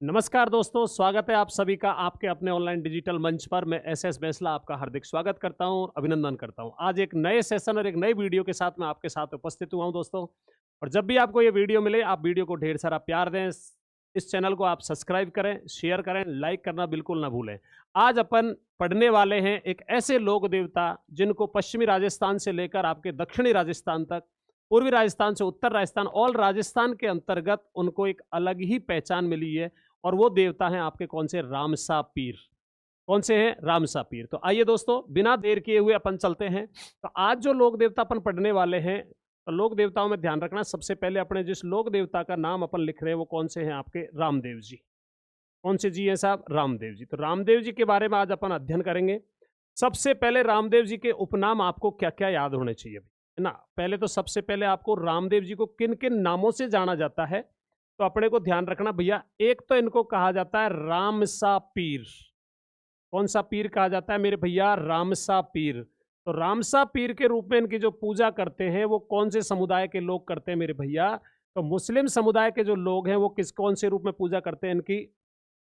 नमस्कार दोस्तों, स्वागत है आप सभी का आपके अपने ऑनलाइन डिजिटल मंच पर। मैं एस बेसला आपका हार्दिक स्वागत करता हूं और अभिनंदन करता हूं। आज एक नए सेशन और एक नई वीडियो के साथ मैं आपके साथ उपस्थित हुआ हूं दोस्तों। और जब भी आपको ये वीडियो मिले, आप वीडियो को ढेर सारा प्यार दें। इस चैनल को आप सब्सक्राइब करें, शेयर करें, लाइक करना बिल्कुल ना भूलें। आज अपन पढ़ने वाले हैं एक ऐसे लोक देवता जिनको पश्चिमी राजस्थान से लेकर आपके दक्षिणी राजस्थान तक, पूर्वी राजस्थान से उत्तर राजस्थान, ऑल राजस्थान के अंतर्गत उनको एक अलग ही पहचान मिली है। और वो देवता हैं आपके कौन से? रामसा पीर। कौन से हैं? रामसा पीर। तो आइए दोस्तों, बिना देर किए हुए अपन चलते हैं। तो आज जो लोक देवता अपन पढ़ने वाले हैं, तो लोक देवताओं में ध्यान रखना, सबसे पहले अपने जिस लोक देवता का नाम अपन लिख रहे हैं वो कौन से हैं? आपके रामदेव जी। कौन से जी हैं साहब? रामदेव जी। तो रामदेव जी के बारे में आज अपन अध्ययन करेंगे। सबसे पहले रामदेव जी के उपनाम आपको क्या क्या याद होने चाहिए, है ना? पहले तो सबसे पहले आपको रामदेव जी को किन किन नामों से जाना जाता है, तो अपने को ध्यान रखना भैया। एक तो इनको कहा जाता है रामसा पीर। कौन सा पीर कहा जाता है मेरे भैया? रामसा पीर। तो रामसा पीर के रूप में इनकी जो पूजा करते हैं वो कौन से समुदाय के लोग करते हैं मेरे भैया? तो मुस्लिम समुदाय के जो लोग हैं वो किस कौन से रूप में पूजा करते हैं इनकी?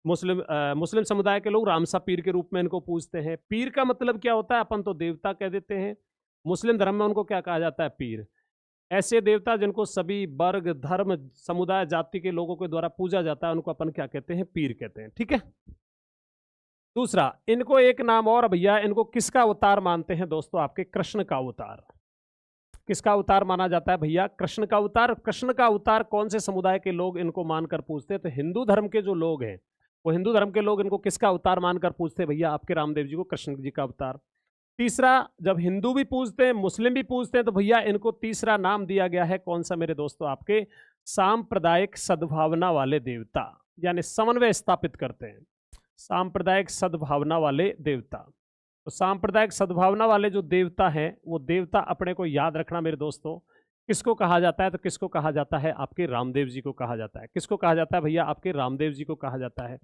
मुस्लिम समुदाय के लोग रामसा पीर के रूप में इनको पूजते हैं। पीर का मतलब क्या होता है? अपन तो देवता कह देते हैं, मुस्लिम धर्म में उनको क्या कहा जाता है? पीर। ऐसे देवता जिनको सभी वर्ग, धर्म, समुदाय, जाति के लोगों के द्वारा पूजा जाता है, उनको अपन क्या कहते हैं? पीर कहते हैं। ठीक है। दूसरा, इनको एक नाम और भैया, इनको किसका अवतार मानते हैं दोस्तों? आपके कृष्ण का अवतार। किसका अवतार माना जाता है भैया? कृष्ण का अवतार। कृष्ण का अवतार कौन से समुदाय के लोग इनको मानकर पूजते हैं? तो हिंदू धर्म के जो लोग हैं, वो हिंदू धर्म के लोग इनको किसका अवतार मानकर पूजते हैं भैया? आपके रामदेव जी को कृष्ण जी का अवतार। तीसरा, जब हिंदू भी पूजते हैं, मुस्लिम भी पूजते हैं, तो भैया इनको तीसरा नाम दिया गया है कौन सा मेरे दोस्तों? आपके सांप्रदायिक सद्भावना वाले देवता, यानी समन्वय स्थापित करते हैं। सांप्रदायिक सद्भावना वाले देवता। तो सांप्रदायिक सद्भावना वाले जो देवता हैं, वो देवता अपने को याद रखना मेरे दोस्तों। किसको कहा जाता है? तो किसको कहा जाता है? आपके रामदेव जी को कहा जाता है। किसको कहा जाता है भैया? आपके रामदेव जी को कहा जाता है।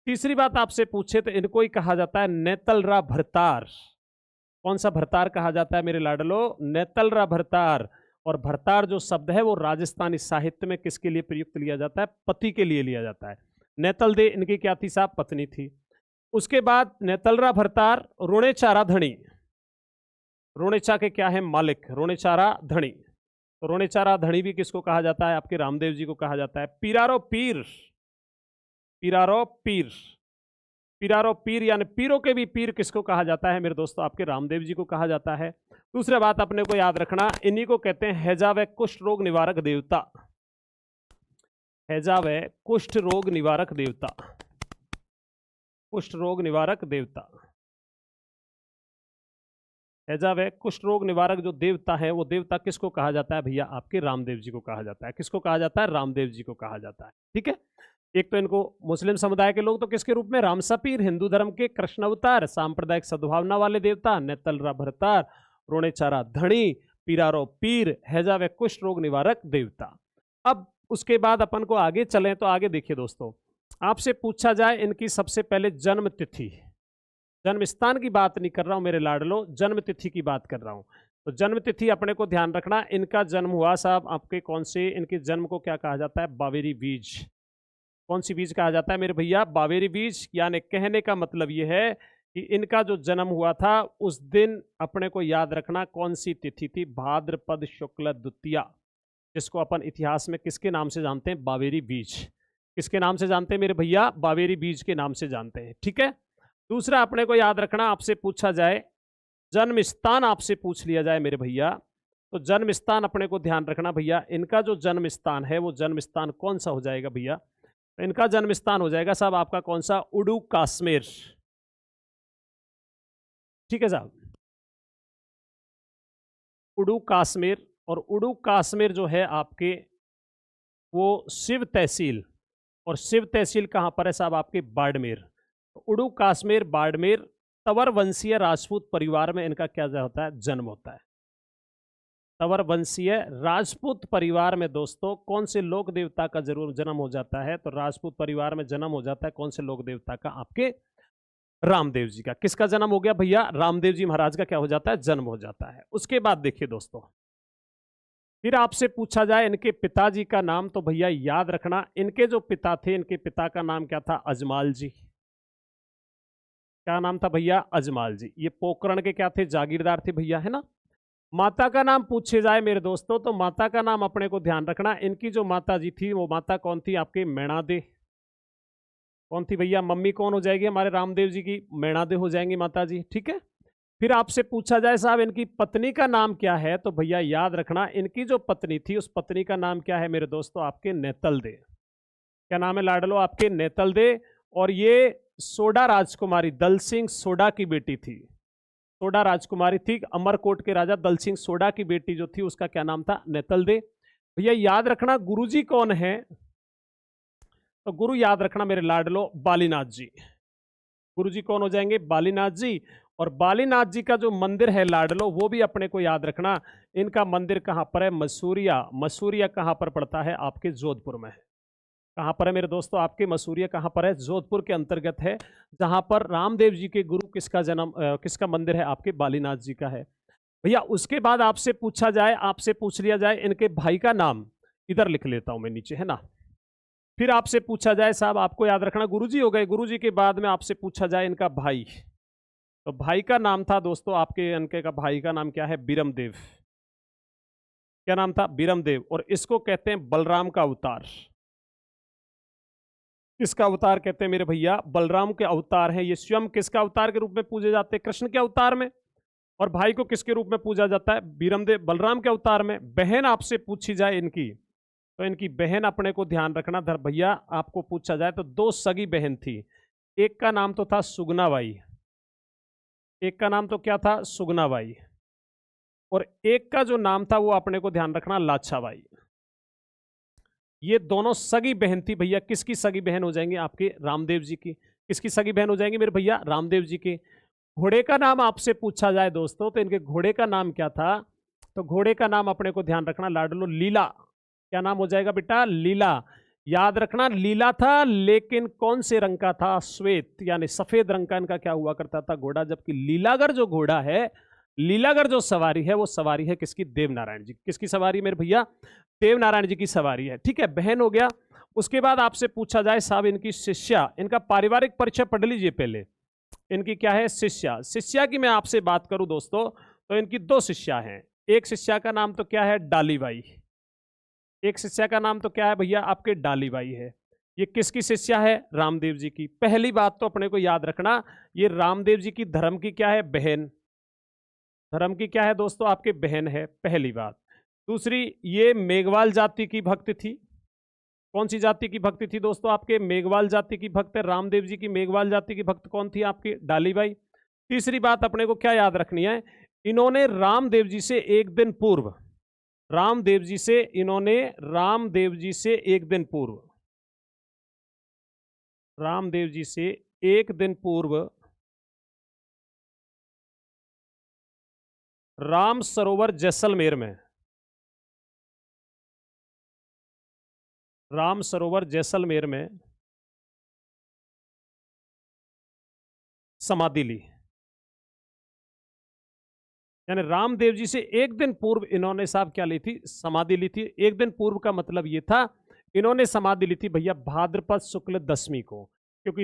तीसरी बात आपसे पूछे तो इनको ही कहा जाता है नेतलरा भरतार। कौन सा भरतार कहा जाता है मेरे लाडलो? नेतलरा भरतार। और भरतार जो शब्द है वो राजस्थानी साहित्य में किसके लिए प्रयुक्त लिया जाता है? पति के लिए लिया जाता है। नेतल दे इनकी क्या थी साहब? पत्नी थी। उसके बाद नेतलरा भरतार रोणेचारा धणी। रोणेचा के क्या है? मालिक। रोणेचारा धणी। तो रोणेचारा धणी भी किसको कहा जाता है? आपके रामदेव जी को कहा जाता है। पीरारो पीर। पीरारो पीर। पीरारो पीर यानी पीरों के भी पीर किसको कहा जाता है मेरे दोस्तों? आपके रामदेव जी को कहा जाता है। दूसरी बात अपने को याद रखना, इन्हीं को कहते हैं हैजा व कुष्ठ रोग निवारक देवता। हैजा व कुष्ठ रोग निवारक देवता। कुष्ठ रोग निवारक देवता। हैजा व कुष्ठ रोग निवारक जो देवता है, वो देवता किसको कहा जाता है भैया? आपके रामदेव जी को कहा जाता है। किसको कहा जाता है? रामदेव जी को कहा जाता है। ठीक है। एक तो इनको मुस्लिम समुदाय के लोग तो किसके रूप में? रामसा पीर। हिंदू धर्म के कृष्ण अवतार, सांप्रदायिक सद्भावना वाले देवता नेतलरा भरतार, रोणेचारा धणी, पीरारो पीर, हैजा व कुष्ठ रोग निवारक देवता। अब उसके बाद अपन को आगे चलें तो आगे देखिए दोस्तों, आपसे पूछा जाए इनकी सबसे पहले जन्म तिथि। जन्म स्थान की बात नहीं कर रहा हूं मेरे लाडलो, जन्म तिथि की बात कर रहा हूं। तो जन्म तिथि अपने को ध्यान रखना, इनका जन्म हुआ साहब आपके कौन से? इनके जन्म को क्या कहा जाता है? बावेरी बीज। कौन सी बीज कहा जाता है मेरे भैया? बावेरी बीज। यानी कहने का मतलब यह है कि इनका जो जन्म हुआ था उस दिन अपने को याद रखना कौन सी तिथि थी? भाद्रपद शुक्ल द्वितीया, जिसको अपन इतिहास में किसके नाम से जानते हैं? बावेरी बीज। किसके नाम से जानते हैं मेरे भैया? बावेरी बीज के नाम से जानते हैं। ठीक है। दूसरा अपने को याद रखना, आपसे पूछा जाए जन्म स्थान, आपसे पूछ लिया जाए मेरे भैया, तो जन्म स्थान अपने को ध्यान रखना भैया, इनका जो जन्म स्थान है वो जन्म स्थान कौन सा हो जाएगा भैया? इनका जन्म स्थान हो जाएगा साहब आपका कौन सा? उडू कश्मीर। ठीक है साहब, उडू कश्मीर। और उडू कश्मीर जो है आपके वो शिव तहसील, और शिव तहसील कहां पर है साहब? आपके बाड़मेर। उडू कश्मीर बाड़मेर तंवर वंशीय राजपूत परिवार में इनका क्या होता है? जन्म होता है। तंवर वंशीय राजपूत परिवार में दोस्तों कौन से लोक देवता का जरूर जन्म हो जाता है? तो राजपूत परिवार में जन्म हो जाता है कौन से लोक देवता का? आपके रामदेव जी का। किसका जन्म हो गया भैया? रामदेव जी महाराज का क्या हो जाता है? जन्म हो जाता है। उसके बाद देखिए दोस्तों, फिर आपसे पूछा जाए इनके पिताजी का नाम, तो भैया याद रखना इनके जो पिता थे, इनके पिता का नाम क्या था? अजमाल जी। क्या नाम था भैया? अजमाल जी। ये पोकरण के क्या थे? जागीरदार थे भैया, है ना। माता का नाम पूछे जाए मेरे दोस्तों, तो माता का नाम अपने को ध्यान रखना, इनकी जो माता जी थी वो माता कौन थी? आपके मैणादे। कौन थी भैया? मम्मी कौन हो जाएगी हमारे रामदेव जी की? मैणादे हो जाएंगी माता जी, ठीक है। फिर आपसे पूछा जाए साहब इनकी पत्नी का नाम क्या है, तो भैया याद रखना इनकी जो पत्नी थी उस पत्नी का नाम क्या है मेरे दोस्तों? आपके नेतल दे। क्या नाम है लाडलो? आपके नेतल दे। और ये सोडा राजकुमारी, दल सिंह सोडा की बेटी थी। सोडा राजकुमारी थी, अमरकोट के राजा दल सिंह सोडा की बेटी जो थी उसका क्या नाम था? नेतल दे। भैया याद रखना गुरुजी कौन है, तो गुरु याद रखना मेरे लाडलो बालीनाथ जी। गुरुजी कौन हो जाएंगे? बालीनाथ जी। और बालीनाथ जी का जो मंदिर है लाडलो, वो भी अपने को याद रखना, इनका मंदिर कहां पर है? मसूरिया। मसूरिया कहां पर पड़ता है? आपके जोधपुर में है। कहां पर है मेरे दोस्तों? आपके मसूरिया कहां पर है? जोधपुर के अंतर्गत है, जहां पर रामदेव जी के गुरु किसका जन्म, किसका मंदिर है? आपके बालीनाथ जी का है भैया। उसके बाद आपसे पूछा जाए, आपसे पूछ लिया जाए इनके भाई का नाम, इधर लिख लेता हूं मैं नीचे, है ना। फिर आपसे पूछा जाए साहब, आपको याद रखना गुरुजी हो गए, गुरुजी के बाद में आपसे पूछा जाए इनका भाई, तो भाई का नाम था दोस्तों आपके, इनके का भाई का नाम क्या है? बीरमदेव। क्या नाम था? बीरमदेव। और इसको कहते हैं बलराम का अवतार। किसका अवतार कहते हैं मेरे भैया? बलराम के अवतार हैं ये। स्वयं किसका अवतार के रूप में पूजे जाते हैं? कृष्ण के अवतार में। और भाई को किसके रूप में पूजा जाता है? बीरमदेव, बलराम के अवतार में। बहन आपसे पूछी जाए इनकी, तो इनकी बहन अपने को ध्यान रखना धर भैया, आपको पूछा जाए तो दो सगी बहन थी। एक का नाम तो था सुगनाबाई, एक का नाम तो क्या था? सुगनाबाई। और एक का जो नाम था वो अपने को ध्यान रखना लाछाबाई। ये दोनों सगी बहन थी भैया। किसकी सगी बहन हो जाएंगी? आपके रामदेव जी की। किसकी सगी बहन हो जाएंगी मेरे भैया? रामदेव जी के। घोड़े का नाम आपसे पूछा जाए दोस्तों, तो इनके घोड़े का नाम क्या था? तो घोड़े का नाम अपने को ध्यान रखना लाडलो लीला। क्या नाम हो जाएगा बेटा? लीला। याद रखना लीला था, लेकिन कौन से रंग का था? श्वेत, यानी सफेद रंग का इनका क्या हुआ करता था? घोड़ा। जबकि लीलागर जो घोड़ा है, लीलागर जो सवारी है, वो सवारी है किसकी? देवनारायण जी। किसकी सवारी मेरे भैया? देवनारायण जी की सवारी है, ठीक है। बहन हो गया। उसके बाद आपसे पूछा जाए साहब इनकी शिष्या, इनका पारिवारिक परिचय पढ़ लीजिए पहले। इनकी क्या है? शिष्या। शिष्या की मैं आपसे बात करूं दोस्तों, तो इनकी दो शिष्या हैं। एक शिष्या का नाम तो क्या है? डालीबाई। एक शिष्या का नाम तो क्या है भैया? आपके डालीबाई है। ये किसकी शिष्या है? रामदेव जी की। पहली बात तो अपने को याद रखना, ये रामदेव जी की धर्म की क्या है? बहन। धर्म की क्या है दोस्तों? आपके बहन है, पहली बात। दूसरी, ये मेघवाल जाति की भक्त थी। कौन सी जाति की भक्ति थी दोस्तों? आपके मेघवाल जाति की भक्त है। रामदेव जी की मेघवाल जाति की भक्त कौन थी? आपकी डालीबाई। तीसरी बात अपने को क्या याद रखनी है? इन्होंने रामदेव जी से एक दिन पूर्व, रामदेव जी से इन्होंने, रामदेव जी से एक दिन पूर्व, रामदेव जी से एक दिन पूर्व राम सरोवर जैसलमेर में, राम सरोवर जैसलमेर में समाधि ली। यानी रामदेव जी से एक दिन पूर्व इन्होंने साहब क्या ली थी? समाधि ली थी। एक दिन पूर्व का मतलब ये था, इन्होंने समाधि ली थी भैया भाद्रपद शुक्ल दशमी को। क्योंकि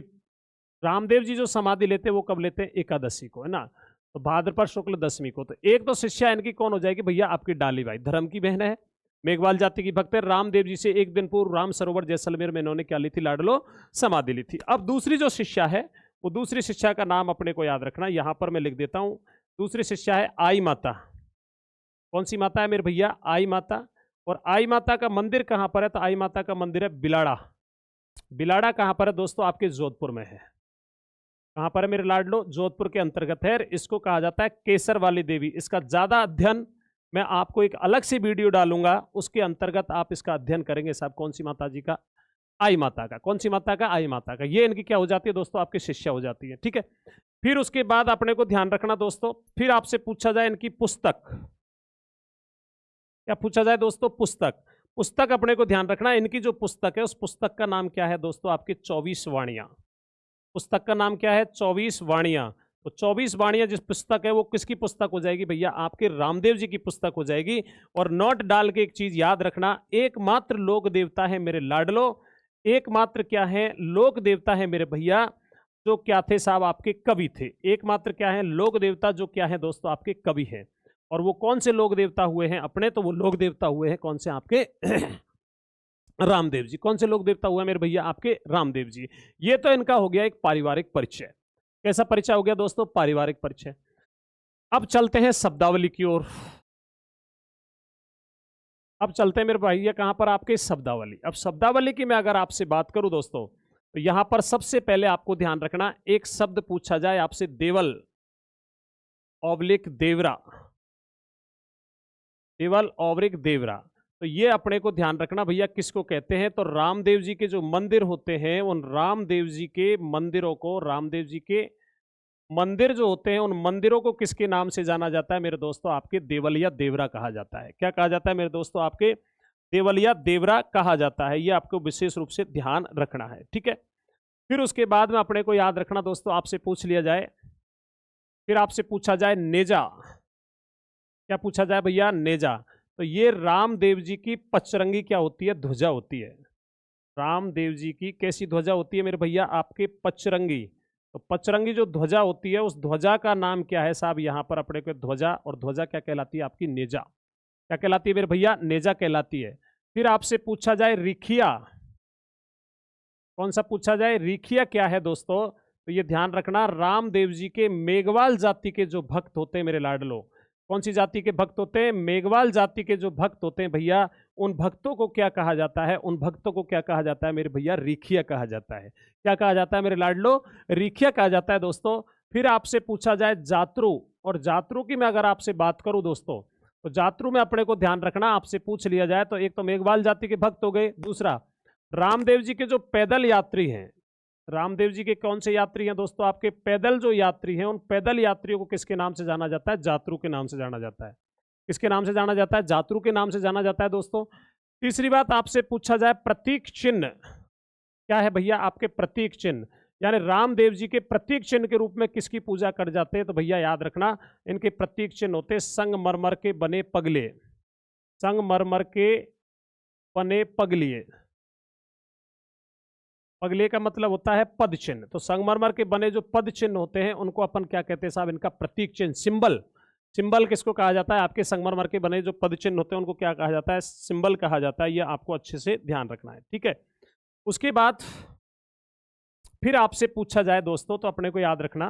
रामदेव जी जो समाधि लेते हैं वो कब लेते हैं? एकादशी को, है ना। तो भाद्रपद शुक्ल दशमी को। तो एक तो शिष्या इनकी कौन हो जाएगी भैया? आपकी डालीबाई, धर्म की बहन है, मेघवाल जाति की भक्त है। रामदेव जी से एक दिन पूर्व राम सरोवर जैसलमेर में इन्होंने क्या ली थी लाडलो? समाधि ली थी। अब दूसरी जो शिष्या है, वो दूसरी शिष्या का नाम अपने को याद रखना, यहां पर मैं लिख देता हूं। दूसरी शिष्या है आई माता। कौन सी माता है मेरे भैया? आई माता। और आई माता का मंदिर कहां पर है? तो आई माता का मंदिर है बिलाड़ा। बिलाड़ा कहां पर है दोस्तों? आपके जोधपुर में है। कहां पर है मेरे लाडलो? जोधपुर के अंतर्गत है। इसको कहा जाता है केसर वाली देवी। इसका ज्यादा अध्ययन मैं आपको एक अलग से वीडियो डालूंगा, उसके अंतर्गत आप इसका अध्ययन करेंगे साहब। कौन सी माता जी का? आई माता का। कौन सी माता का? आई माता का। ये इनकी क्या हो जाती है दोस्तों? आपकी शिष्या हो जाती है, ठीक है। फिर उसके बाद अपने को ध्यान रखना दोस्तों, फिर आपसे पूछा जाए इनकी पुस्तक। क्या पूछा जाए दोस्तों? पुस्तक। पुस्तक अपने को ध्यान रखना, इनकी जो पुस्तक है उस पुस्तक का नाम क्या है दोस्तों? आपकी 24 वाणियां। पुस्तक का नाम क्या है? 24 वाणियां। तो 24 वाणियां जिस पुस्तक है वो किसकी पुस्तक हो जाएगी भैया, आपके रामदेव जी की पुस्तक हो जाएगी। और नोट डाल के एक चीज याद रखना, एकमात्र लोक देवता है मेरे लाडलो, एकमात्र क्या है, लोक देवता है मेरे भैया, जो क्या थे साहब, आपके कवि थे। एकमात्र क्या है, लोक देवता जो क्या है दोस्तों, आपके कवि हैं। और वो कौन से लोक देवता हुए हैं अपने, तो वो लोक देवता हुए हैं कौन से, आपके रामदेव जी। कौन से लोक देवता हुए मेरे भैया, आपके रामदेव जी। ये तो इनका हो गया एक पारिवारिक परिचय। कैसा परिचय हो गया दोस्तों, पारिवारिक परिचय। अब चलते हैं शब्दावली की ओर। अब चलते हैं मेरे भैया कहां पर, आपके शब्दावली। अब शब्दावली की मैं अगर आपसे बात करूं दोस्तों, तो यहां पर सबसे पहले आपको ध्यान रखना, एक शब्द पूछा जाए आपसे, देवल ऑब्लिक देवरा, देवल ऑब्लिक देवरा, तो ये अपने को ध्यान रखना भैया किसको कहते हैं। तो रामदेव जी के जो मंदिर होते हैं, उन रामदेव जी के मंदिरों को, रामदेव जी के मंदिर जो होते हैं, उन मंदिरों को किसके नाम से जाना जाता है मेरे दोस्तों, आपके देवलिया देवरा कहा जाता है। क्या कहा जाता है मेरे दोस्तों, आपके देवलिया देवरा कहा जाता है। ये आपको विशेष रूप से ध्यान रखना है, ठीक है। फिर उसके बाद में अपने को याद रखना दोस्तों, आपसे पूछ लिया जाए, फिर आपसे पूछा जाए नेजा, क्या पूछा जाए भैया, नेजा। तो ये रामदेव जी की पचरंगी क्या होती है, ध्वजा होती है। रामदेव जी की कैसी ध्वजा होती है मेरे भैया, आपके पचरंगी। तो पचरंगी जो ध्वजा होती है, उस ध्वजा का नाम क्या है साहब, यहां पर अपने को ध्वजा, और ध्वजा क्या कहलाती है, आपकी नेजा। क्या कहलाती है मेरे भैया, नेजा कहलाती है। फिर आपसे पूछा जाए रिखिया, कौन सा पूछा जाए, रिखिया क्या है दोस्तों, तो ये ध्यान रखना, रामदेव जी के मेघवाल जाति के जो भक्त होते हैं मेरे लाडलो, कौन सी जाति के भक्त होते हैं, मेघवाल जाति के जो भक्त होते हैं भैया, उन भक्तों को क्या कहा जाता है, उन भक्तों को क्या कहा जाता है मेरे भैया, रिखिया कहा जाता है। क्या कहा जाता है मेरे लाडलो, रिखिया कहा जाता है दोस्तों। फिर आपसे पूछा जाए जातरू, और जातरू की मैं अगर आपसे बात करूं दोस्तों, तो जातरू में अपने को ध्यान रखना, आपसे पूछ लिया जाए तो एक तो मेघवाल जाति के भक्त हो गए, दूसरा रामदेव जी के जो पैदल यात्री हैं, रामदेव जी के कौन से यात्री हैं दोस्तों, आपके पैदल जो यात्री हैं, उन पैदल यात्रियों को किसके नाम से जाना जाता है, जातरू के नाम से जाना जाता है। किसके नाम से जाना जाता है, जातरू के नाम से जाना जाता है दोस्तों। तीसरी बात आपसे पूछा जाए प्रतीक चिन्ह, क्या है भैया, आपके प्रतीक चिन्ह, यानी रामदेव जी के प्रतीक चिन्ह के रूप में किसकी पूजा कर जाते हैं, तो भैया याद रखना, इनके प्रतीक चिन्ह होते हैं संगमरमर के बने पगले, संगमरमर के बने पगलिए, पगले का मतलब होता है पद चिन्ह। तो संगमरमर के बने जो पद चिन्ह होते हैं, उनको अपन क्या कहते हैं साहब, इनका प्रतीक चिन्ह, सिंबल। सिंबल किसको कहा जाता है, आपके संगमरमर के बने जो पद चिन्ह होते हैं उनको क्या कहा जाता है, सिंबल कहा जाता है। ये आपको अच्छे से ध्यान रखना है, ठीक है। उसके बाद फिर आपसे पूछा जाए दोस्तों, तो अपने को याद रखना,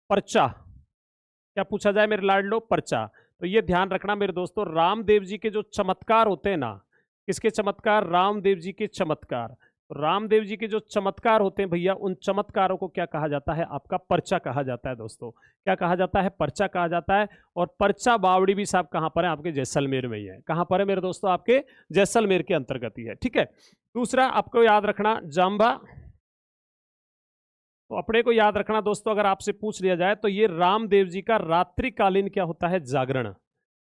पर्चा, क्या पूछा जाए मेरे लाडलो, पर्चा। तो ये ध्यान रखना मेरे दोस्तों, रामदेव जी के जो चमत्कार होते हैं ना, किसके चमत्कार, रामदेव जी के चमत्कार। रामदेव जी के जो चमत्कार होते हैं भैया, उन चमत्कारों को क्या कहा जाता है, आपका पर्चा कहा जाता है दोस्तों। क्या कहा जाता है, पर्चा कहा जाता है। और पर्चा बावड़ी भी साहब कहां पर है, आपके जैसलमेर में ही है। कहां पर है मेरे दोस्तों, आपके जैसलमेर के अंतर्गत ही है, ठीक है। दूसरा आपको याद रखना जाम्बा, तो अपने को याद रखना दोस्तों, अगर आपसे पूछ लिया जाए तो ये रामदेव जी का रात्रिकालीन क्या होता है, जागरण।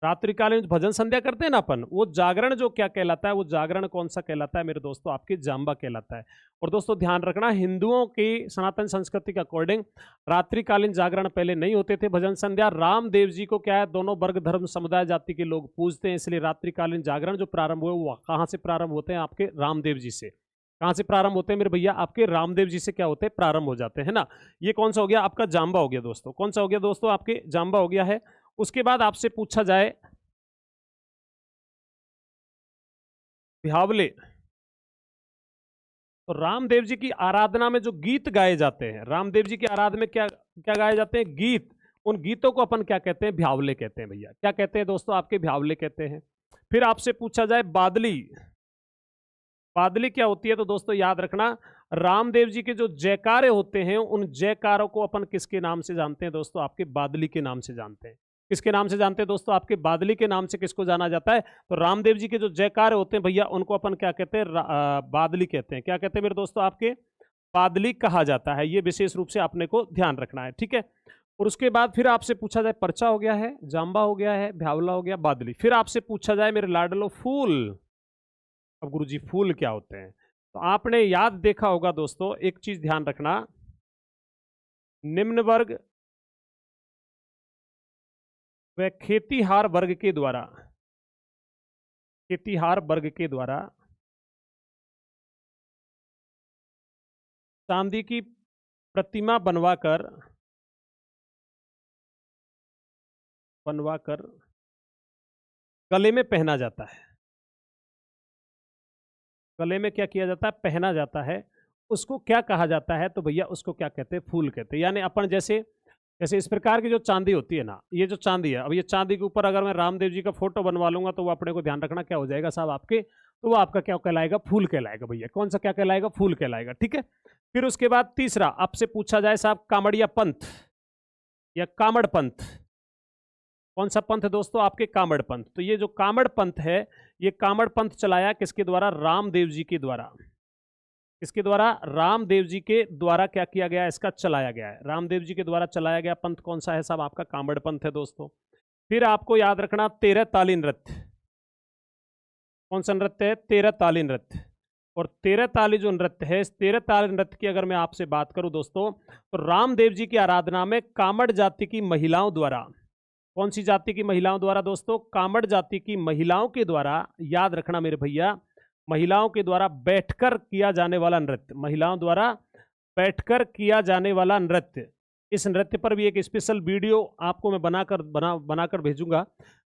रात्रिकालीन भजन संध्या करते हैं ना अपन, वो जागरण जो क्या कहलाता है, वो जागरण कौन सा कहलाता है मेरे दोस्तों, आपके जाम्बा कहलाता है। और दोस्तों ध्यान रखना, हिंदुओं की सनातन संस्कृति के अकॉर्डिंग रात्रिकालीन जागरण पहले नहीं होते थे, भजन संध्या। रामदेव जी को क्या है, दोनों वर्ग धर्म समुदाय जाति के लोग पूजते हैं, इसलिए रात्रिकालीन जागरण जो प्रारंभ हुए वो कहाँ से प्रारंभ होते हैं, आपके रामदेव जी से। कहां से प्रारंभ होते हैं मेरे भैया, आपके रामदेव जी से क्या होते हैं, प्रारंभ हो जाते हैं ना। ये कौन सा हो गया, आपका जाम्बा हो गया दोस्तों। कौन सा हो गया दोस्तों, आपके जाम्बा हो गया है। उसके बाद आपसे पूछा जाए बिहावले, तो रामदेव जी की आराधना में जो गीत गाए जाते हैं, रामदेव जी की आराधना में क्या क्या गाए जाते हैं, गीत। उन गीतों को अपन क्या कहते हैं, बिहावले कहते हैं भैया। क्या कहते हैं दोस्तों, आपके बिहावले कहते हैं। फिर आपसे पूछा जाए बादली, बादली क्या होती है, तो दोस्तों याद रखना, रामदेव जी के जो जयकारे होते हैं, उन जयकारों को अपन किसके नाम से जानते हैं दोस्तों, आपके बादली के नाम से जानते हैं। किसके नाम से जानते हैं दोस्तों, आपके बादली के नाम से किसको जाना जाता है, तो रामदेव जी के जो जयकारे होते हैं भैया, उनको अपन क्या कहते हैं, बादली कहते हैं। क्या कहते हैं मेरे दोस्तों, आपके बादली कहा जाता है। ये विशेष रूप से आपने को ध्यान रखना है, ठीक है। और उसके बाद फिर आपसे पूछा जाए, पर्चा हो गया है, जाम्बा हो गया है, भ्यावला हो गया, बादली। फिर आपसे पूछा जाए मेरे लाडलो फूल। अब गुरुजी फूल क्या होते हैं, तो आपने याद देखा होगा दोस्तों, एक चीज ध्यान रखना, निम्न वर्ग व खेतीहार वर्ग के द्वारा, खेतीहार वर्ग के द्वारा चांदी की प्रतिमा बनवाकर गले में पहना जाता है। गले में क्या किया जाता है? पहना जाता है। उसको क्या कहा जाता है? तो भैया उसको क्या कहते हैं? फूल कहते हैं। यानी अपन जैसे जैसे इस प्रकार की जो चांदी होती है ना, ये जो चांदी है, अब ये चांदी के ऊपर अगर मैं रामदेव जी का फोटो बनवा लूंगा तो वो अपने को ध्यान रखना क्या हो जाएगा साहब आपके, तो वो आपका क्या कहलाएगा? फूल कहलाएगा भैया। कौन सा क्या कहलाएगा? फूल कहलाएगा। ठीक है। फिर उसके बाद तीसरा आपसे पूछा जाए साहब, कामड़िया पंथ या कामड़ पंथ। कौन सा पंथ है दोस्तों? आपके कामड़ पंथ। तो ये जो कामड़ पंथ है, ये कामड़ पंथ चलाया किसके द्वारा? रामदेव जी के द्वारा। इसके द्वारा? रामदेव जी के द्वारा क्या किया गया? इसका चलाया गया है। रामदेव जी के द्वारा चलाया गया पंथ कौन सा है साहब? आपका कामड़ पंथ है दोस्तों। फिर आपको याद रखना 13 ताली नृत्य। कौन सा नृत्य है? 13 ताली नृत्य। और 13 ताली जो नृत्य है, इस 13 ताली नृत्य की अगर मैं आपसे बात करूं दोस्तों, तो रामदेव जी की आराधना में कामड़ जाति की महिलाओं द्वारा, कौन सी जाति की महिलाओं द्वारा दोस्तों? कामड़ जाति की महिलाओं के द्वारा, याद रखना मेरे भैया, महिलाओं के द्वारा बैठकर किया जाने वाला नृत्य, महिलाओं द्वारा बैठकर किया जाने वाला नृत्य। इस नृत्य पर भी एक स्पेशल वीडियो आपको मैं बनाकर भेजूंगा।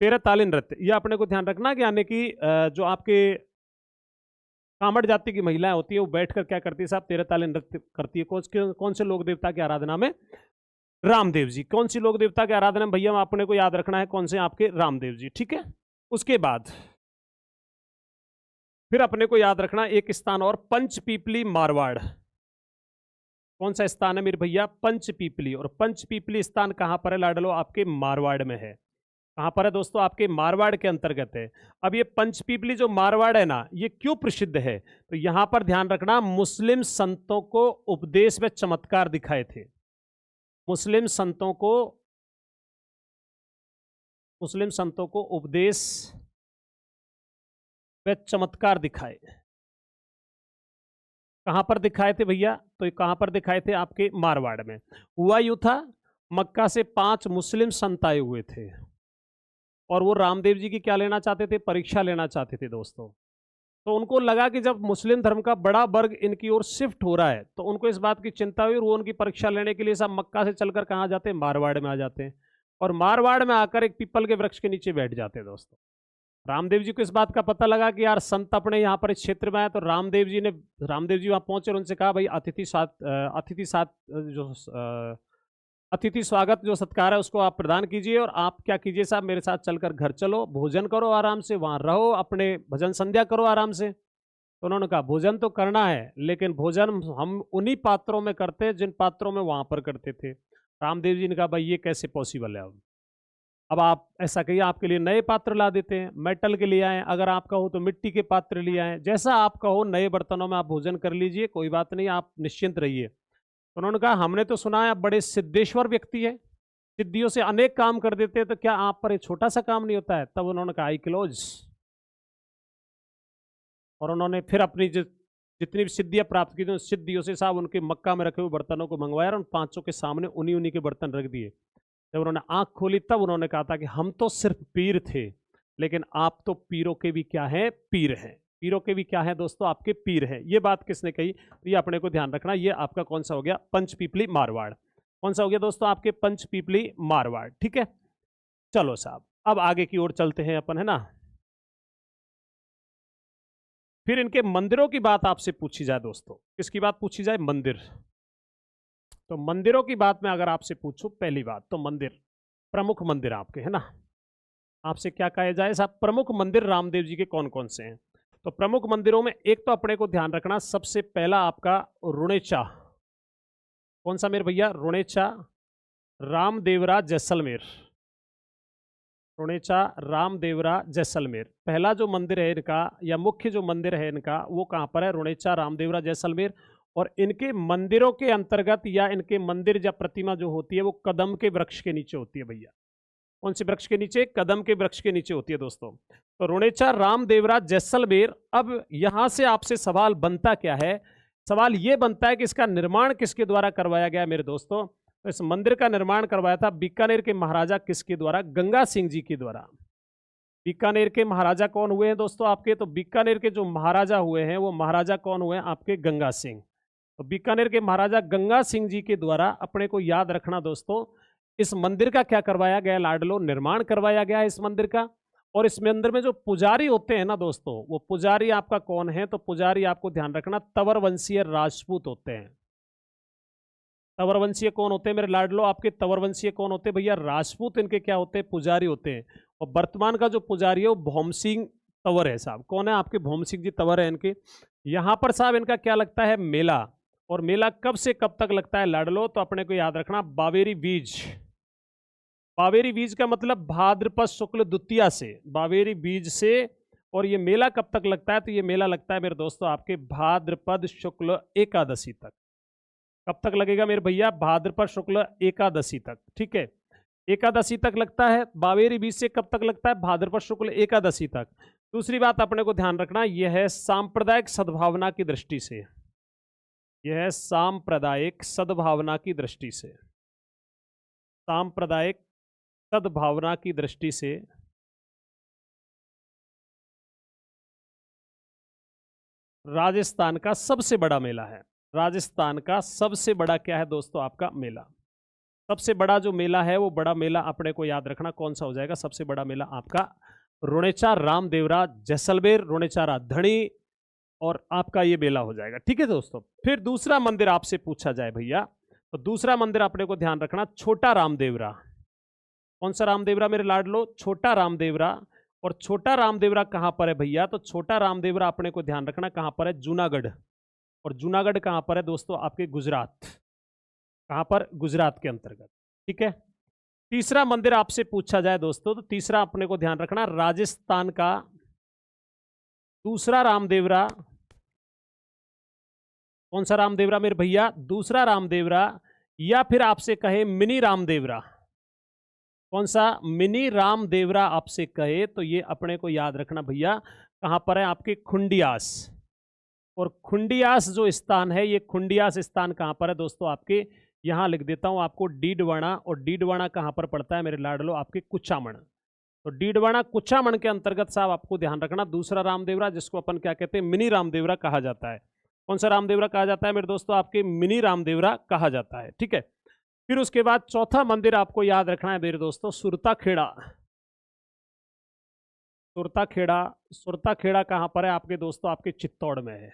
13 ताली नृत्य, यह अपने को ध्यान रखना कि यानी कि जो आपके कामड़ जाति की महिलाएं होती है वो बैठकर क्या करती है साहब? 13 ताली नृत्य करती है। कौन से लोक देवता की आराधना में? रामदेव जी। कौन सी लोक देवता की आराधना में भैया? अपने को याद रखना है कौन से? आपके रामदेव जी। ठीक है। उसके बाद फिर अपने को याद रखना एक स्थान और, पंचपीपली मारवाड़। कौन सा स्थान है मेरे भैया? पंचपीपली। और पंचपीपली स्थान कहां पर है लाडलो? आपके मारवाड़ में है। कहां पर है दोस्तों? आपके मारवाड़ के अंतर्गत है। अब ये पंचपीपली जो मारवाड़ है ना, ये क्यों प्रसिद्ध है? तो यहां पर ध्यान रखना, मुस्लिम संतों को उपदेश में चमत्कार दिखाए थे। मुस्लिम संतों को उपदेश व चमत्कार दिखाए। कहां पर दिखाए थे भैया? तो कहां पर दिखाए थे? आपके मारवाड़ में। हुआ यूं था, मक्का से 5 मुस्लिम संत आए हुए थे और वो रामदेव जी की क्या लेना चाहते थे? परीक्षा लेना चाहते थे दोस्तों। तो उनको लगा कि जब मुस्लिम धर्म का बड़ा वर्ग इनकी ओर शिफ्ट हो रहा है तो उनको इस बात की चिंता हुई और वो उनकी परीक्षा लेने के लिए सब मक्का से चलकर कहाँ जाते हैं? मारवाड़ में आ जाते हैं। और मारवाड़ में आकर एक पीपल के वृक्ष के नीचे बैठ जाते हैं दोस्तों। रामदेव जी को इस बात का पता लगा कि यार संत अपने यहाँ पर इस क्षेत्र में आए, तो रामदेव जी वहाँ पहुंचे और उनसे कहा भाई अतिथि स्वागत जो सत्कार है उसको आप प्रदान कीजिए और आप क्या कीजिए साहब, मेरे साथ चलकर घर चलो, भोजन करो आराम से, वहाँ रहो, अपने भजन संध्या करो आराम से। तो उन्होंने कहा भोजन तो करना है लेकिन भोजन हम उन्हीं पात्रों में करते हैं जिन पात्रों में वहाँ पर करते थे। रामदेव जी ने कहा भाई ये कैसे पॉसिबल है? अब आप ऐसा कहिए आपके लिए नए पात्र ला देते हैं, मेटल के लिए आए, अगर आपका हो तो मिट्टी के पात्र लिए आए, जैसा आपका हो नए बर्तनों में आप भोजन कर लीजिए, कोई बात नहीं, आप निश्चिंत रहिए। तो उन्होंने कहा हमने तो सुना है आप बड़े सिद्धेश्वर व्यक्ति है, सिद्धियों से अनेक काम कर देते हैं, तो क्या आप पर एक छोटा सा काम नहीं होता है? तब उन्होंने कहा आई क्लोज। और उन्होंने फिर अपनी जितनी भी सिद्धियां प्राप्त की थी सिद्धियों से साहब उनके मक्का में रखे हुए बर्तनों को मंगवाया और उन 500 के सामने उन्हीं के बर्तन रख दिए। जब उन्होंने आंख खोली तब उन्होंने कहा था कि हम तो सिर्फ पीर थे लेकिन आप तो पीरों के भी क्या हैं? पीर हैं। पीरों के भी क्या है दोस्तों? आपके पीर हैं। ये बात किसने कही? तो ये अपने को ध्यान रखना, ये आपका कौन सा हो गया? पंचपीपली मारवाड़। कौन सा हो गया दोस्तों? आपके पंचपीपली मारवाड़। ठीक है, चलो साहब अब आगे की ओर चलते हैं अपन, है ना। फिर इनके मंदिरों की बात आपसे पूछी जाए दोस्तों, किसकी बात पूछी जाए? मंदिर। तो मंदिरों की बात में अगर आपसे पूछूं, पहली बात तो मंदिर, प्रमुख मंदिर आपके, है ना, आपसे क्या कहा जाए साहब? प्रमुख मंदिर रामदेव जी के कौन कौन से हैं? तो प्रमुख मंदिरों में एक तो अपने को ध्यान रखना, सबसे पहला आपका रुणेचा। कौन सा मेरे भैया? रुणेचा रामदेवरा जैसलमेर। रुणेचा रामदेवरा जैसलमेर पहला जो मंदिर है इनका, या मुख्य जो मंदिर है इनका, वो कहाँ पर है? रुणेचा रामदेवरा जैसलमेर। और इनके मंदिरों के अंतर्गत या इनके मंदिर या प्रतिमा जो होती है वो कदम के वृक्ष के नीचे होती है भैया। कौन से वृक्ष के नीचे? कदम के वृक्ष के नीचे होती है दोस्तों। तो रुणेचा रामदेवरा जैसलमेर। अब यहां से आपसे सवाल बनता क्या है? सवाल ये बनता है कि इसका निर्माण किसके द्वारा करवाया गया मेरे दोस्तों? तो इस मंदिर का निर्माण करवाया था बीकानेर के महाराजा किसके द्वारा? गंगा सिंह जी के द्वारा। बीकानेर के महाराजा कौन हुए हैं दोस्तों आपके? तो बीकानेर के जो महाराजा हुए हैं वो महाराजा कौन हुए हैं आपके? गंगा सिंह। तो बीकानेर के महाराजा गंगा सिंह जी के द्वारा अपने को याद रखना दोस्तों, इस मंदिर का क्या करवाया गया लाडलो? निर्माण करवाया गया है इस मंदिर का। और इस मंदिर में जो पुजारी होते हैं ना दोस्तों, वो पुजारी आपका कौन है? तो पुजारी आपको ध्यान रखना तंवर वंशीय राजपूत होते हैं। तंवर वंशीय कौन होते हैं मेरे लाडलो? आपके तंवर वंशीय कौन होते हैं भैया? राजपूत इनके क्या होते हैं? पुजारी होते हैं। और वर्तमान का जो पुजारी है वो भौम सिंह तंवर है साहब। कौन है आपके? भौम सिंह जी तंवर है इनके। यहाँ पर साहब इनका क्या लगता है? मेला। और मेला कब से कब तक लगता है लाडलो? तो अपने को याद रखना बावेरी बीज। बावेरी बीज का मतलब भाद्रपद शुक्ल द्वितीया से, बावेरी बीज से। और ये मेला कब तक लगता है? तो ये मेला लगता है मेरे दोस्तों आपके भाद्रपद शुक्ल एकादशी तक। कब तक लगेगा मेरे भैया? भाद्रपद शुक्ल एकादशी तक। ठीक है, एकादशी तक लगता है। बावेरी बीज से कब तक लगता है? भाद्रपद शुक्ल एकादशी तक। दूसरी बात अपने को ध्यान रखना, यह है सांप्रदायिक सद्भावना की दृष्टि से, यह है सांप्रदायिक सद्भावना की दृष्टि से, सांप्रदायिक सद्भावना की दृष्टि से राजस्थान का सबसे बड़ा मेला है। राजस्थान का सबसे बड़ा क्या है दोस्तों? आपका मेला। सबसे बड़ा जो मेला है वो बड़ा मेला अपने को याद रखना कौन सा हो जाएगा? सबसे बड़ा मेला आपका रुणेचा रामदेवरा जैसलमेर, रुणेचा राधणी, और आपका ये मेला हो जाएगा। ठीक है दोस्तों। फिर दूसरा मंदिर आपसे पूछा जाए भैया, तो दूसरा मंदिर अपने को ध्यान रखना छोटा रामदेवरा। कौन सा रामदेवरा मेरे लाडलो? छोटा रामदेवरा। और छोटा रामदेवरा कहां पर है भैया? तो छोटा रामदेवरा अपने को ध्यान रखना कहां पर है? जूनागढ़। और जूनागढ़ कहां पर है दोस्तों? आपके गुजरात। कहां पर? गुजरात के अंतर्गत। ठीक है। तीसरा मंदिर आपसे पूछा जाए दोस्तों, तो तीसरा अपने को ध्यान रखना राजस्थान का दूसरा रामदेवरा। कौन सा रामदेवरा मेरे भैया? दूसरा रामदेवरा, या फिर आपसे कहे मिनी रामदेवरा। कौन सा? मिनी रामदेवरा आपसे कहे तो ये अपने को याद रखना भैया कहां पर है? आपके खुंडियास। और खुंडियास जो स्थान है, ये खुंडियास स्थान कहां पर है दोस्तों? आपके यहां लिख देता हूं आपको डीडवाना। और डीडवाना कहां पर पड़ता है मेरे लाडलो? आपके कुचामण। तो डीडवाना कुचामण के अंतर्गत साहब आपको ध्यान रखना दूसरा रामदेवरा, जिसको अपन क्या कहते हैं? मिनी रामदेवरा कहा जाता है। कौन सा रामदेवरा कहा जाता है मेरे दोस्तों? आपके मिनी रामदेवरा कहा जाता है। ठीक है। फिर उसके बाद चौथा मंदिर आपको याद रखना है मेरे दोस्तों सुरता खेड़ा। सुरता खेड़ा, सुरता खेड़ा कहां पर है आपके दोस्तों? आपके चित्तौड़ में है।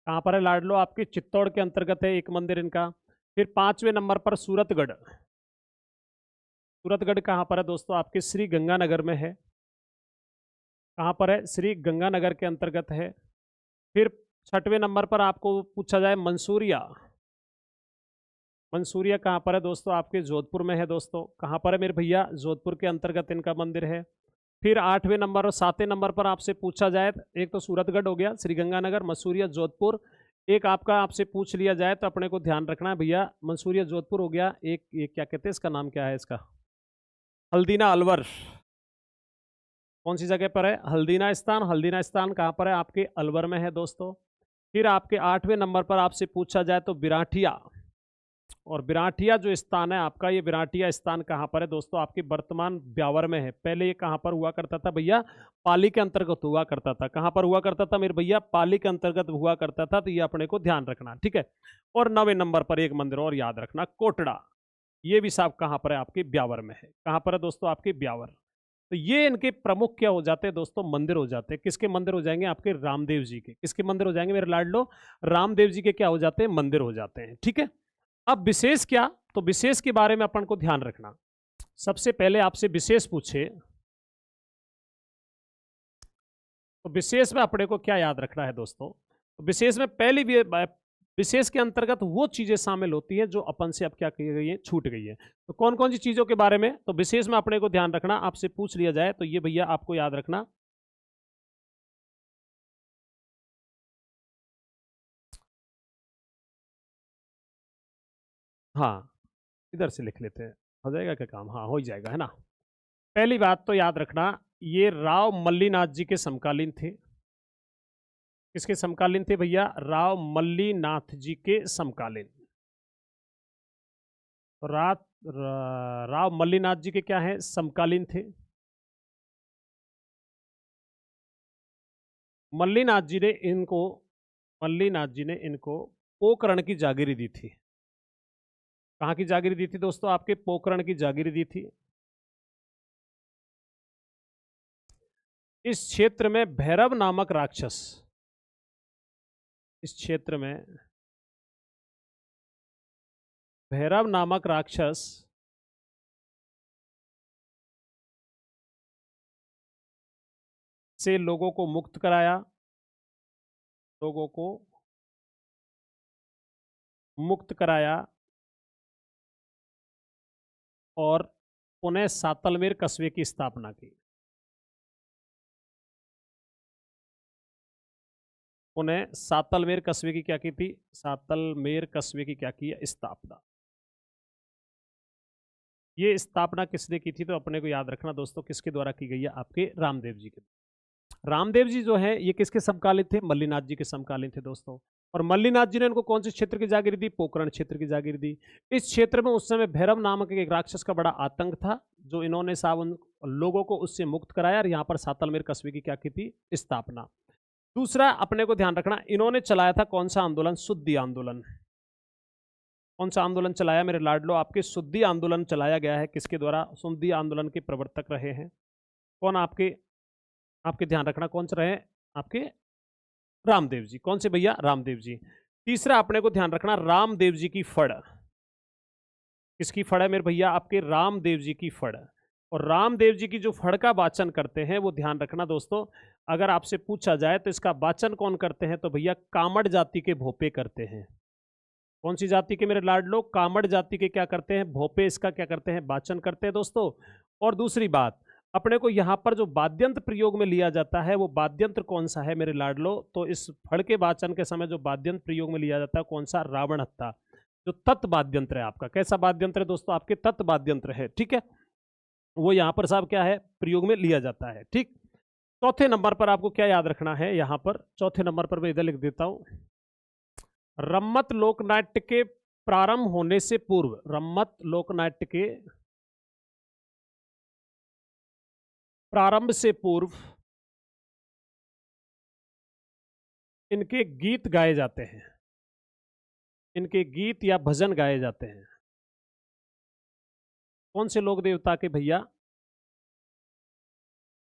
कहां पर है लाडलो? आपके चित्तौड़ के अंतर्गत है एक मंदिर इनका। फिर पांचवें नंबर पर सूरतगढ़। सूरतगढ़ कहां पर है दोस्तों? आपके श्री गंगानगर में है। कहां पर है? श्री गंगानगर के अंतर्गत है। फिर छठवें नंबर पर आपको पूछा जाए मंसूरिया। मंसूरिया कहां पर है दोस्तों? आपके जोधपुर में है दोस्तों। कहां पर है मेरे भैया? जोधपुर के अंतर्गत इनका मंदिर है। फिर आठवें नंबर और सातवें नंबर पर आपसे पूछा जाए, एक तो सूरतगढ़ हो गया, श्रीगंगानगर, मसूरिया, जोधपुर। एक आपका आपसे पूछ लिया जाए तो अपने को ध्यान रखना है भैया मंसूरिया जोधपुर हो गया। एक ये क्या कहते हैं, इसका नाम क्या है इसका? हल्दीना अलवर। कौन सी जगह पर है? हल्दीना स्थान। हल्दीना स्थान कहाँ पर है? आपके अलवर में है दोस्तों। फिर आपके आठवें नंबर पर आपसे पूछा जाए तो बिराठिया। और बिराठिया जो स्थान है आपका, ये बिराठिया स्थान कहाँ पर है दोस्तों? आपके वर्तमान ब्यावर में है। पहले ये कहाँ पर हुआ करता था भैया? पाली के अंतर्गत हुआ करता था। कहाँ पर हुआ करता था मेरे भैया? पाली के अंतर्गत हुआ करता था। तो ये अपने को ध्यान रखना। ठीक है। और 9वें नंबर पर एक मंदिर और याद रखना, कोटड़ा। ये भी साहब कहाँ पर है? आपके ब्यावर में है। कहाँ पर है दोस्तों? आपके ब्यावर। तो ये इनके प्रमुख क्या हो जाते हैं दोस्तों? मंदिर हो जाते हैं। किसके मंदिर हो जाएंगे? आपके रामदेव जी के। किसके मंदिर हो जाएंगे मेरे लाडलो? रामदेव जी के क्या हो जाते हैं? मंदिर हो जाते हैं। ठीक है। अब विशेष क्या? तो विशेष के बारे में अपन को ध्यान रखना। सबसे पहले आपसे विशेष पूछे तो विशेष में अपने को क्या याद रखना है दोस्तों? तो विशेष में पहली विशेष के अंतर्गत वो चीजें शामिल होती हैं जो अपन से अब क्या की गई है? छूट गई है। तो कौन कौन सी चीजों के बारे में? तो विशेष में अपने को ध्यान रखना, आपसे पूछ लिया जाए तो ये भैया आपको याद रखना। हाँ, इधर से लिख लेते हैं, हो जाएगा क्या काम? हाँ, हो ही जाएगा, है ना। पहली बात तो याद रखना, ये राव मल्लीनाथ जी के समकालीन थे। किसके समकालीन थे भैया? राव मल्लीनाथ जी के समकालीन। तो राव मल्लीनाथ जी के क्या है, समकालीन थे। मल्लीनाथ जी ने इनको पोकरण की जागीरी दी थी। कहाँ की जागीरी दी थी दोस्तों, आपके पोकरण की जागीरी दी थी। इस क्षेत्र में भैरव नामक राक्षस, इस क्षेत्र में भैरव नामक राक्षस से लोगों को मुक्त कराया, लोगों को मुक्त कराया और पुनः सातलमेर कस्बे की स्थापना की। उन्हें सातलमेर कस्बे की क्या की थी, सातलमेर कस्बे की क्या की, स्थापना। ये स्थापना किसने की थी, तो अपने को याद रखना दोस्तों, किसके द्वारा की गई है, आपके रामदेव जी के। रामदेव जी जो है ये किसके समकालीन थे, मल्लीनाथ जी के समकालीन थे दोस्तों। और मल्लीनाथ जी ने इनको कौन से क्षेत्र की जागीरी दी, पोकरण क्षेत्र की जागीरी दी। इस क्षेत्र में उस समय भैरव नामक एक राक्षस का बड़ा आतंक था, जो इन्होंने सावन लोगों को उससे मुक्त कराया और यहाँ पर सातलमेर कस्बे की क्या की थी, स्थापना। दूसरा अपने को ध्यान रखना, इन्होंने चलाया था कौन सा आंदोलन, शुद्धि आंदोलन। कौन सा आंदोलन चलाया मेरे लाडलो, आपके शुद्धि आंदोलन चलाया गया है। किसके द्वारा, शुद्धि आंदोलन के प्रवर्तक रहे हैं कौन, आपके ध्यान रखना कौन से रहे, आपके रामदेव जी। कौन से भैया, रामदेव जी। तीसरा अपने को ध्यान रखना, रामदेव जी की फड़। किसकी फड़ है मेरे भैया, आपके रामदेव जी की फड़। और रामदेव जी की जो फड़ का वाचन करते हैं वो ध्यान रखना दोस्तों, अगर आपसे पूछा जाए तो इसका वाचन कौन करते हैं, तो भैया कामड़ जाति के भोपे करते हैं। कौन सी जाति के मेरे लाडलो, कामड़ जाति के क्या करते हैं, भोपे इसका क्या करते हैं, वाचन करते हैं दोस्तों। और दूसरी बात, अपने को यहाँ पर जो वाद्यंत्र प्रयोग में लिया जाता है वो वाद्यंत्र कौन सा है मेरे लाडलो, तो इस फड़ के वाचन के समय जो वाद्यंत्र प्रयोग में लिया जाता है कौन सा, रावण हत्था, जो तत् वाद्यंत्र है आपका। कैसा वाद्यंत्र है दोस्तों, आपके तत् वाद्यंत्र है, ठीक है। वो यहाँ पर साहब क्या है, प्रयोग में लिया जाता है, ठीक। चौथे नंबर पर आपको क्या याद रखना है, यहाँ पर चौथे नंबर पर मैं इधर लिख देता हूं, रम्मत लोकनाट्य के प्रारंभ होने से पूर्व, रम्मत लोकनाट्य के प्रारंभ से पूर्व इनके गीत गाए जाते हैं, इनके गीत या भजन गाए जाते हैं। कौन से लोक देवता के भैया,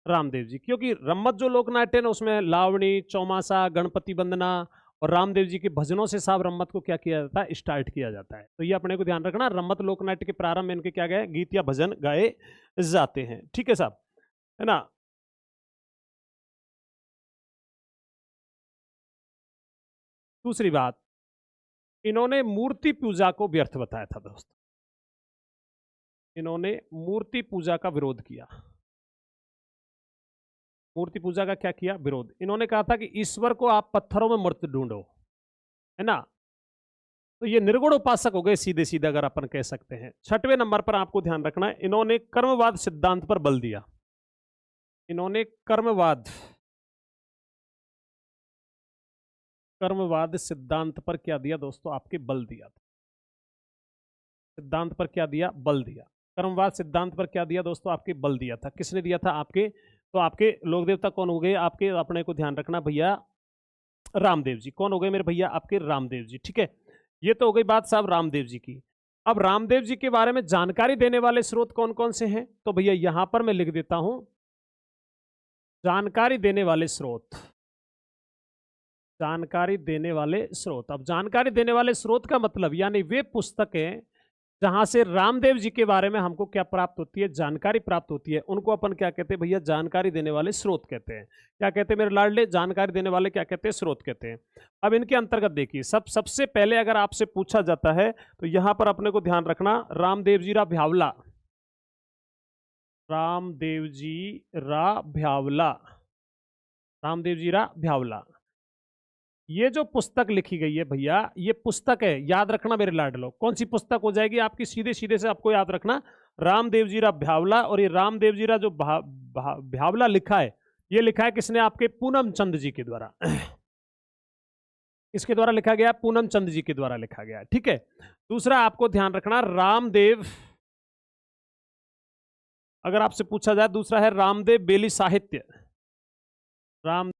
रामदेव जी। क्योंकि रम्मत जो लोकनाट्य है ना उसमें लावणी, चौमासा, गणपति वंदना और रामदेव जी के भजनों से साहब रम्मत को क्या किया जाता है, स्टार्ट किया जाता है। तो ये अपने को ध्यान रखना, रम्मत लोकनाट्य के प्रारंभ में इनके क्या गए, गीत या भजन गाए जाते हैं, ठीक है साहब, है ना। दूसरी बात, इन्होंने मूर्ति पूजा को व्यर्थ बताया था दोस्तों, इन्होंने मूर्ति पूजा का विरोध किया। मूर्ति पूजा का क्या किया, विरोध। इन्होंने कहा था कि ईश्वर को आप पत्थरों में मूर्ति ढूंढो, है ना। तो ये निर्गुण उपासक हो गए सीधे सीधे, अगर अपन कह सकते हैं। छठवें नंबर पर आपको ध्यान रखना है, इन्होंने कर्मवाद सिद्धांत पर बल दिया। इन्होंने कर्मवाद सिद्धांत पर क्या दिया दोस्तों, आपके बल दिया था। सिद्धांत पर क्या दिया, बल दिया। कर्मवाद सिद्धांत पर क्या दिया दोस्तों, आपके बल दिया था। किसने दिया था, आपके, तो आपके लोक देवता कौन हो गए आपके, अपने को ध्यान रखना भैया, रामदेव जी। कौन हो गए मेरे भैया, आपके रामदेव जी, ठीक है। ये तो हो गई बात साहब रामदेव जी की। अब रामदेव जी के बारे में जानकारी देने वाले स्रोत कौन कौन से हैं, तो भैया यहां पर मैं लिख देता हूं, जानकारी देने वाले स्रोत, जानकारी देने वाले स्रोत। अब जानकारी देने वाले स्रोत का मतलब यानी वे पुस्तकें जहां से रामदेव जी के बारे में हमको क्या प्राप्त होती है, जानकारी प्राप्त होती है, उनको अपन क्या कहते हैं भैया, जानकारी देने वाले स्रोत कहते हैं। क्या कहते हैं मेरे लाडले, जानकारी देने वाले क्या कहते हैं, स्रोत कहते हैं। अब इनके अंतर्गत देखिए, सबसे पहले अगर आपसे पूछा जाता है तो यहां पर अपने को ध्यान रखना, रामदेव जी रा भ्यावला, रामदेव जी रा भ्यावला, रामदेव जी रा भ्यावला। ये जो पुस्तक लिखी गई है भैया, ये पुस्तक है, याद रखना मेरे लाडलो, कौन सी पुस्तक हो जाएगी आपकी, सीधे सीधे से आपको याद रखना, रामदेव जी रा भ्यावला। और ये रामदेव जी रा जो भ्यावला लिखा है, ये लिखा है किसने, आपके पूनम चंद जी के द्वारा। इसके द्वारा लिखा गया, पूनम चंद जी के द्वारा लिखा गया। ठीक है, दूसरा आपको ध्यान रखना, रामदेव, अगर आपसे पूछा जाए दूसरा है रामदेव बेली साहित्य, राम